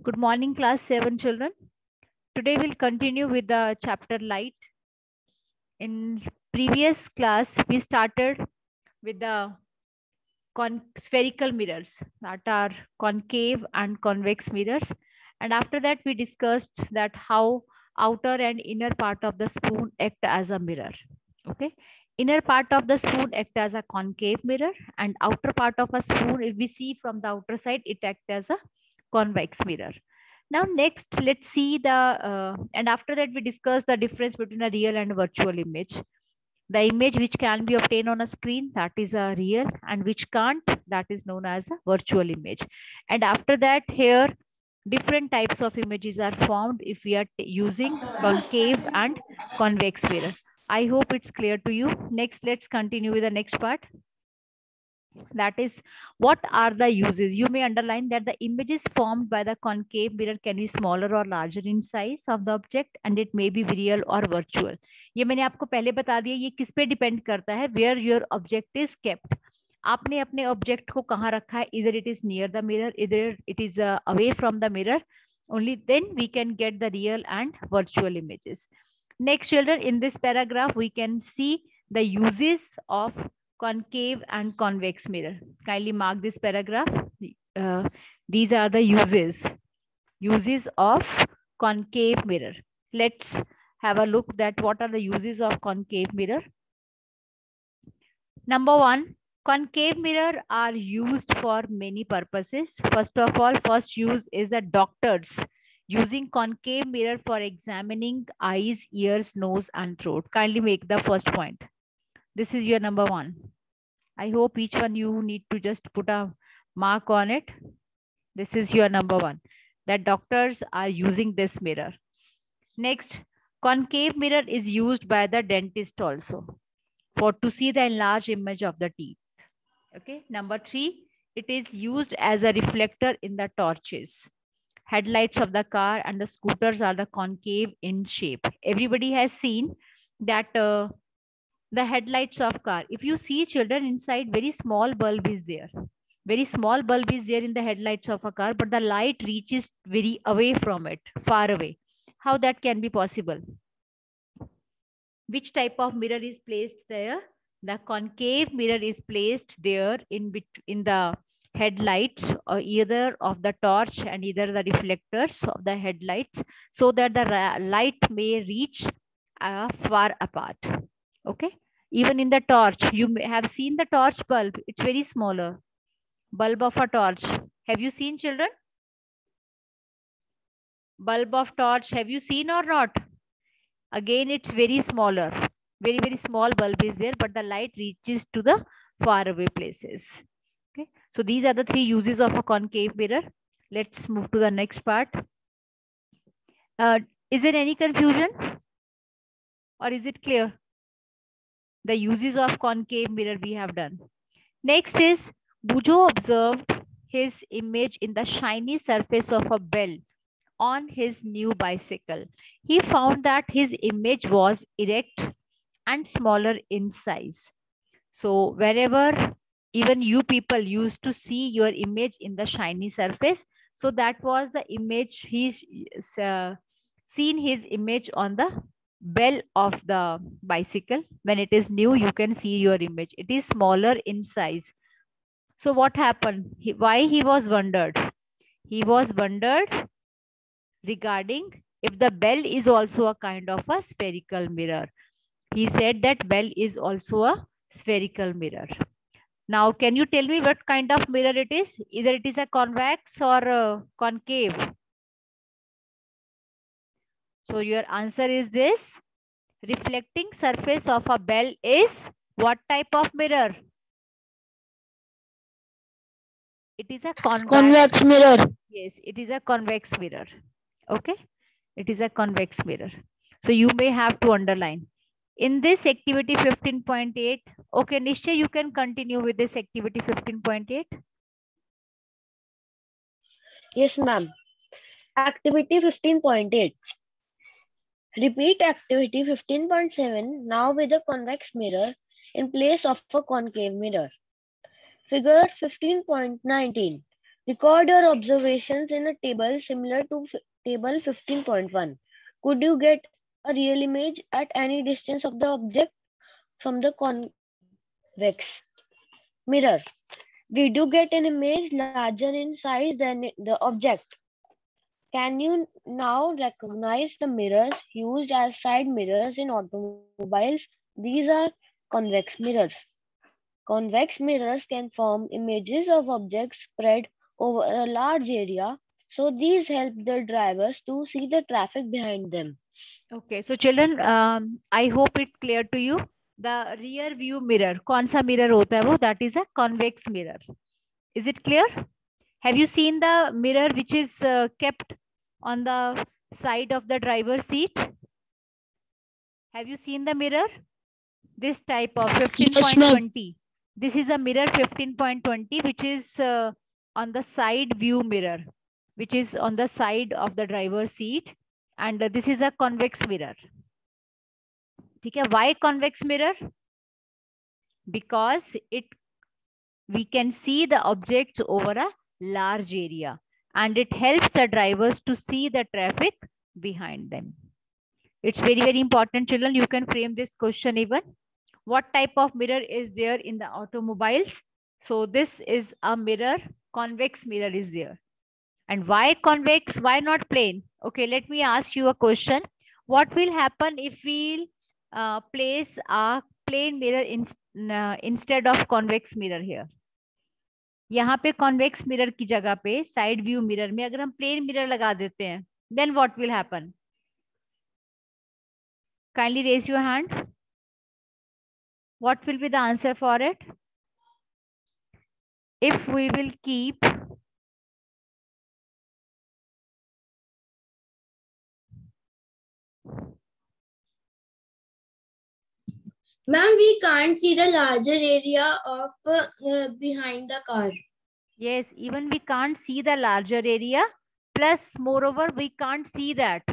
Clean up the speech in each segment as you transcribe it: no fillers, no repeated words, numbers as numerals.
Good morning, class 7 children. Today we'll continue with the chapter light. In previous class, we started with the spherical mirrors, that are concave and convex mirrors. And after that, we discussed that how outer and inner part of the spoon act as a mirror. Okay. Inner part of the spoon act as a concave mirror, and outer part of a spoon, if we see from the outer side, it acts as a convex mirror. Now next, let's see and after that we discuss the difference between a real and virtual image. The image which can be obtained on a screen, that is a real, and which can't, that is known as a virtual image. And after that, here different types of images are formed if we are using concave and convex mirror. I hope it's clear to you. Next, let's continue with the next part. That is, what are the uses? You may underline that the images formed by the concave mirror can be smaller or larger in size of the object, and it may be real or virtual. ये मैंने आपको पहले बता दिया, ये किस पे depend करता है, where your object is kept. आपने अपने ऑब्जेक्ट को कहाँ रखा है, either it is near the mirror, either it is away from the mirror. Only then we can get the real and virtual images. Next, children, in this paragraph we can see the uses of concave and convex mirror. Kindly mark this paragraph. These are the uses of concave mirror. Let's have a look that what are the uses of concave mirror. Number one, concave mirror are used for many purposes. First of all, first use is the doctors using concave mirror for examining eyes, ears, nose, and throat. Kindly make the first point. This is your number one. I hope each one you need to just put a mark on it. This is your number one, that doctors are using this mirror. Next, concave mirror is used by the dentist also for to see the enlarged image of the teeth. Okay. Number three, it is used as a reflector in the torches. Headlights of the car and the scooters are the concave in shape. Everybody has seen that the headlights of car. If you see children inside, very small bulb is there. Very small bulb is there in the headlights of a car, but the light reaches very away from it, far away. How that can be possible? Which type of mirror is placed there? The concave mirror is placed there in the headlights or either of the torch and either the reflectors of the headlights, so that the light may reach far apart. Okay. Even in the torch, you may have seen the torch bulb. It's very smaller. Bulb of a torch. Have you seen, children? Bulb of torch. Have you seen or not? Again, it's very smaller. Very, very small bulb is there, but the light reaches to the far away places. Okay. So these are the three uses of a concave mirror. Let's move to the next part. Is there any confusion? Or is it clear? The uses of concave mirror we have done. Next is, Bujo observed his image in the shiny surface of a bell on his new bicycle. He found that his image was erect and smaller in size. So wherever even you people used to see your image in the shiny surface, so that was the image, he's seen his image on the bell of the bicycle. When it is new, you can see your image. It is smaller in size. So what happened? Why he was wondered? He was wondered regarding if the bell is also a kind of a spherical mirror. He said that bell is also a spherical mirror. Now, can you tell me what kind of mirror it is? Either it is a convex or a concave. So your answer is this. Reflecting surface of a bell is what type of mirror? It is a convex mirror. Yes, it is a convex mirror. Okay. It is a convex mirror. So you may have to underline. In this activity 15.8, okay, Nishya, you can continue with this activity 15.8. Yes, ma'am. Activity 15.8. Repeat activity 15.7 now with a convex mirror in place of a concave mirror. Figure 15.19. Record your observations in a table similar to table 15.1. Could you get a real image at any distance of the object from the convex mirror? Did you get an image larger in size than the object? Can you now recognize the mirrors used as side mirrors in automobiles? These are convex mirrors. Convex mirrors can form images of objects spread over a large area, so these help the drivers to see the traffic behind them. Okay, so children, I hope it's clear to you. The rear view mirror, कौन सा mirror होता है वो? That is a convex mirror. Is it clear? Have you seen the mirror which is kept on the side of the driver's seat? Have you seen the mirror? This type of 15.20. This is a mirror 15.20, which is on the side view mirror, which is on the side of the driver's seat. And this is a convex mirror. Okay, why convex mirror? Because we can see the objects over a large area, and it helps the drivers to see the traffic behind them. It's very, very important, children. You can frame this question even. What type of mirror is there in the automobiles? So this is a mirror, convex mirror is there. And why convex? Why not plane? Okay, let me ask you a question. What will happen if we place a plane mirror instead of convex mirror here? यहाँ पे convex mirror की जगह पे side view mirror में अगर हम plane mirror लगा देते हैं, then what will happen? Kindly raise your hand. What will be the answer for it? If we will keep Ma'am, we can't see the larger area of behind the car. Yes, even we can't see the larger area. Plus, moreover, we can't see that.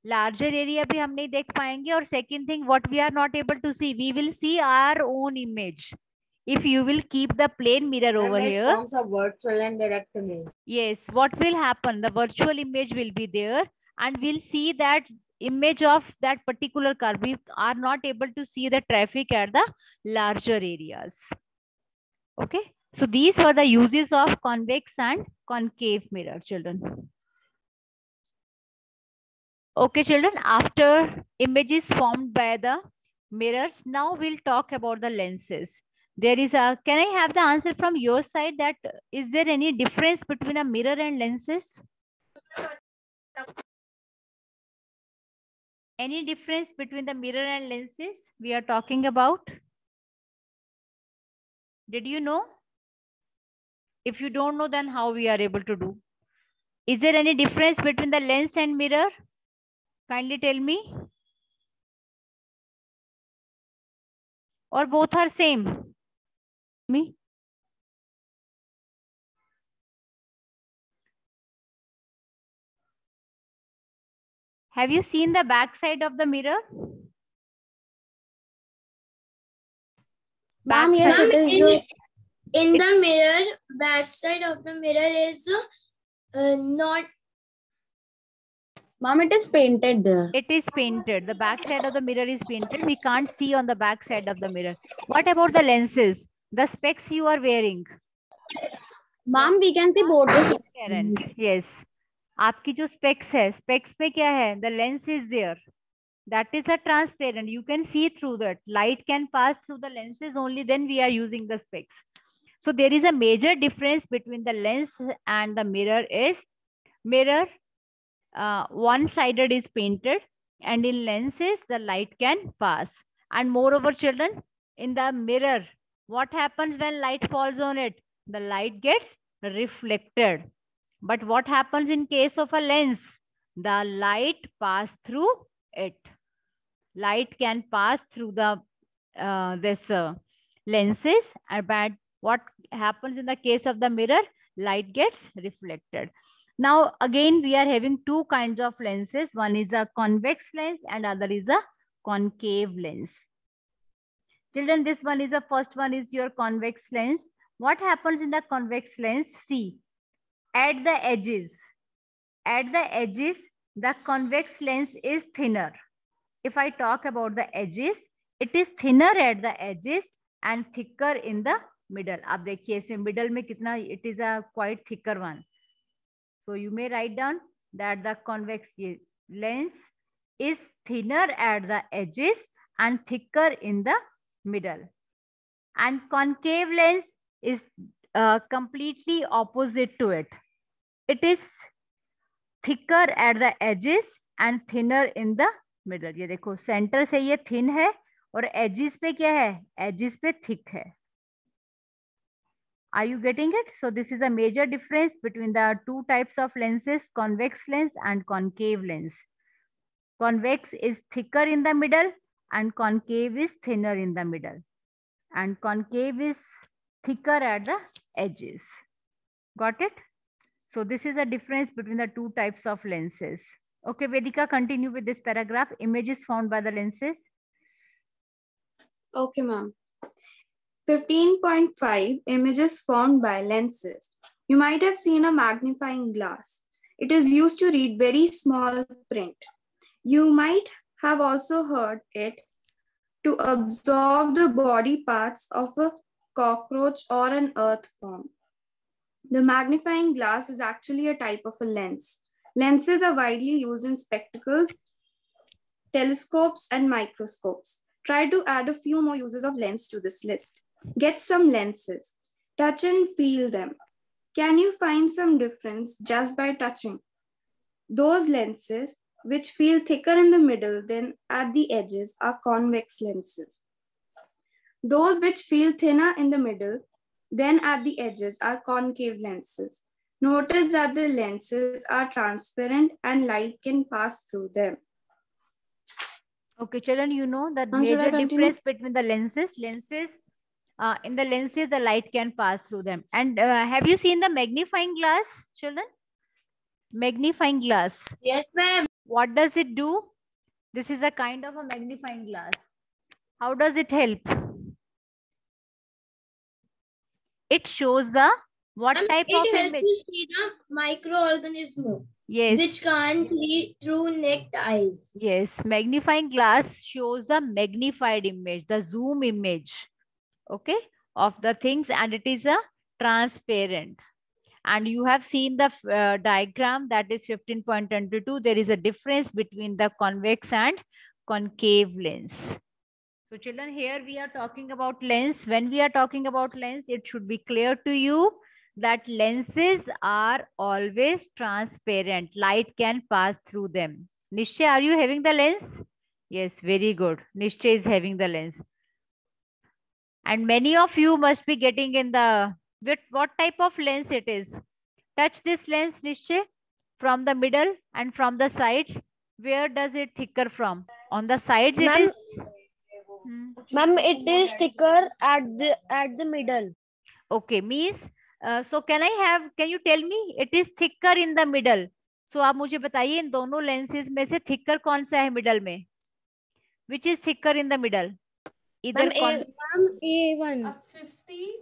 Larger area भी हम नहीं देख पाएंगे. और second thing, what we are not able to see, we will see our own image. If you will keep the plane mirror over here. Forms a virtual and direct image. Yes, what will happen? The virtual image will be there, and we'll see that image of that particular car. We are not able to see the traffic at the larger areas. Okay, so these were the uses of convex and concave mirror, children. Okay, children, after images formed by the mirrors, now we'll talk about the lenses. There is a, can I have the answer from your side that is there any difference between a mirror and lenses? Any difference between the mirror and lenses we are talking about? Did you know? If you don't know, then how we are able to do? Is there any difference between the lens and mirror? Kindly tell me. Or both are same? Me? Have you seen the back side of the mirror? Ma'am, in the mirror, back side of the mirror is not. Ma'am, it is painted there. It is painted. The back side of the mirror is painted. We can't see on the back side of the mirror. What about the lenses? The specs you are wearing? Ma'am, we can see both. Transparent. Yes. आपकी जो specs है, specs पे क्या है? The lens is there. That is a transparent. You can see through that. Light can pass through the lenses only. Then we are using the specs. So there is a major difference between the lens and the mirror. Is mirror one-sided is painted, and in lenses the light can pass. And moreover, children, in the mirror, what happens when light falls on it? The light gets reflected. But what happens in case of a lens? The light pass through it. Light can pass through the lenses, but what happens in the case of the mirror? Light gets reflected. Now, again, we are having two kinds of lenses. One is a convex lens and other is a concave lens. Children, this one is the first one is your convex lens. What happens in the convex lens? See, at the edges, the convex lens is thinner. If I talk about the edges, it is thinner at the edges and thicker in the middle. आप देखिए इसमें middle में कितना, it is a quite thicker one. So you may write down that the convex lens is thinner at the edges and thicker in the middle. And concave lens is completely opposite to it. It is thicker at the edges and thinner in the middle. ये देखो center से ये thin है और edges पे क्या है? Edges पे thick है. Are you getting it? So this is a major difference between the two types of lenses, convex lens and concave lens. Convex is thicker in the middle and concave is thinner in the middle. And concave is thicker at the edges. Got it? So this is a difference between the two types of lenses. Okay, Vedika, continue with this paragraph. Images found by the lenses. Okay, ma'am. 15.5 images formed by lenses. You might have seen a magnifying glass. It is used to read very small print. You might have also heard it to absorb the body parts of a cockroach or an earthworm. The magnifying glass is actually a type of a lens. Lenses are widely used in spectacles, telescopes, and microscopes. Try to add a few more uses of lens to this list. Get some lenses. Touch and feel them. Can you find some difference just by touching? Those lenses which feel thicker in the middle than at the edges are convex lenses. Those which feel thinner in the middle than at the edges are concave lenses. Notice that the lenses are transparent and light can pass through them. Okay, children, you know that major difference between the lenses. In the lenses, the light can pass through them. And have you seen the magnifying glass, children? Magnifying glass. Yes, ma'am. What does it do? This is a kind of a magnifying glass. How does it help? It shows the what type of It helps image? to see the microorganism. Yes. Which can't see through naked eyes. Yes, magnifying glass shows the magnified image, the zoom image, okay, of the things, and it is a transparent. And you have seen the diagram, that is 15.22. There is a difference between the convex and concave lens. So children, here we are talking about lens. When we are talking about lens, it should be clear to you that lenses are always transparent. Light can pass through them. Nishchay, are you having the lens? Yes, very good. Nishchay is having the lens. And many of you must be getting in the, what type of lens it is. Touch this lens, Nishchay, from the middle and from the sides. Where does it thicker from? On the sides it is? Ma'am, it is thicker at the middle. Okay, means so can you tell me it is thicker in the middle? So आप मुझे बताइए इन दोनों lenses में से thicker कौन सा है middle में? Which is thicker in the middle? Either A1. 50.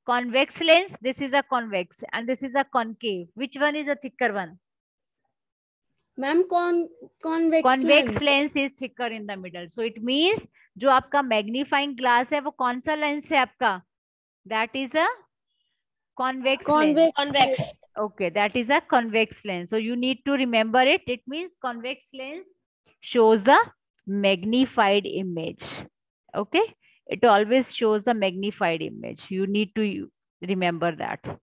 Convex lens, this is a convex and this is a concave. Which one is a thicker one? Ma'am, Convex lens is thicker in the middle. So it means जो आपका magnifying glass है वो कौन सा lens है आपका? That is a convex lens. Convex. Okay, that is a convex lens. So you need to remember it. It means convex lens shows the magnified image. Okay, it always shows the magnified image. You need to remember that.